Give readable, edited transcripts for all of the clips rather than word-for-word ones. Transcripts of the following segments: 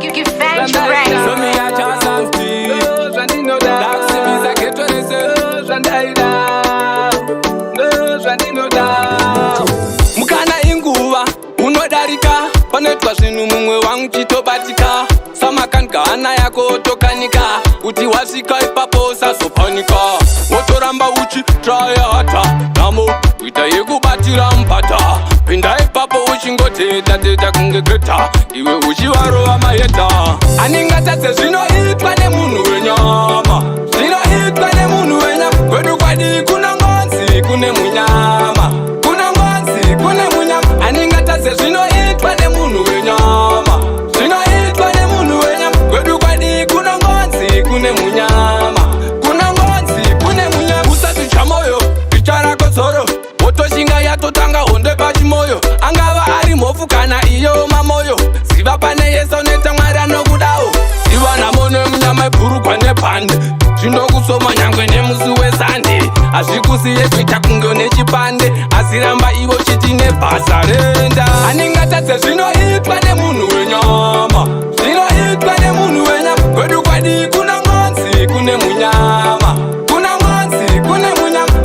So me a chance and speed. Taxi visa get what they say. Mukana inguva unodarika panoitwa zvinhu mumwe wangu chitobatika samakanka hana yako otokanika kuti wasvika ipapo usazopanika wotoramba uchitrayata namo kuita yekubatira mupata pinda ipapo uchingoteta kunge kreta iwe uchivarova mayeta aningatadze zvinoitwa nemunhu wenyama zvinoitwa nemunhu wenyama kwedu kwadi kuna ngonzi kune munyama aningatadze zvinoitwa nemunhu wenyama zvinoitwa nemunhu wenyama kwedu kwadi kuna ngonzi kune munyama usati chamoyo richarako zoro wotoshinga yatotanga honde pachimoyo angava ari mhofu kana iyo mamoyo ziva pane yesu neta mwari anokudawo ziva namo nemunyama ibhurugwa nepande zvindokusoma nyangwe nemusi wesande hazvikusiye kuita kunge nechipande asi ramba ivo chiti nebhasa renda aningatadze zvinoitwa nemunhu wenyama zvinoitwa nemunhu wenyama kwedu kwadi kuna ngonzi kune munyama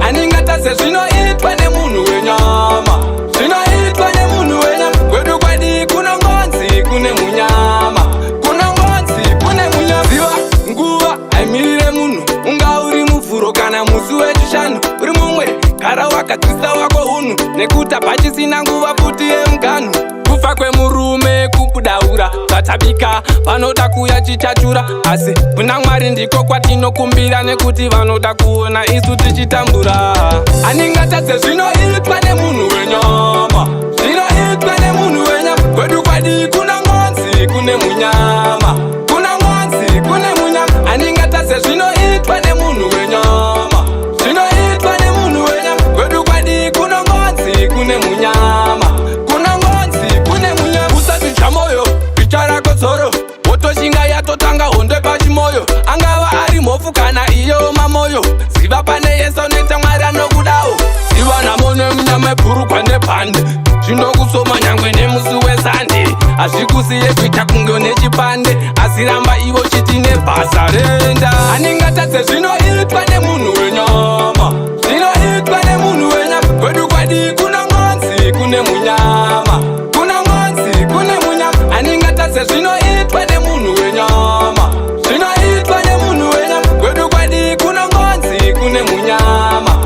aningatadze zvinoitwa nemunhu wenyama zvinoitwa nemunhu wenyama kwedu kwadi kuna ngonzi kune munyama ziva nguva aimirire munhu unga uri muvhuro kana musi wechishanu uri mumwe gara wakadzisa wako unhu nekuti hapachisina nguva futi yemuganhu kufa kwemurume kubudaura zvatabika vanoda kuya chichachura asi kuna mwari ndiko kwatinokumbira nekuti vanoda kuona isu tichitambura aningatadze zvinoitwa nemunhu wenyama zvinoitwa nemunhu wenyama kwedu kwadi kuna ngonzi kune munyama aningatadze zvinoitwa nemunhu wenyama zvinoitwa nemunhu wenyama kwedu kwadi kuna ngonzi kune munyama usati chamoyo richarako zoro wotoshinga yatotanga honde pachimoyo angava ari mhofu kana iyo mamoyo ziva pane yesu neta mwari anokudawo ziva namo nemunyama ibhurugwa nepande zvindokusoma nyangwe nemusi wesande hazvikusiye kuita kunge nechipande asi ramba ivo chiti nebhasa renda aningatadze zvinoitwa nemunhu wenyama zvinoitwa nemunhu wenyama kwedu kwadi kuna ngonzi kune munyama aningatadze zvinoitwa nemunhu wenyama zvinoitwa nemunhu wenyama kwedu kwadi kuna ngonzi kune munyama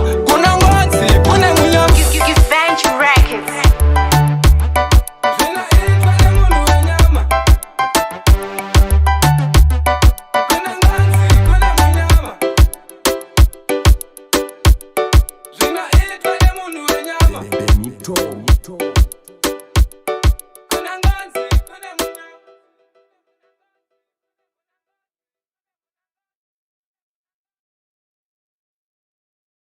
Benito.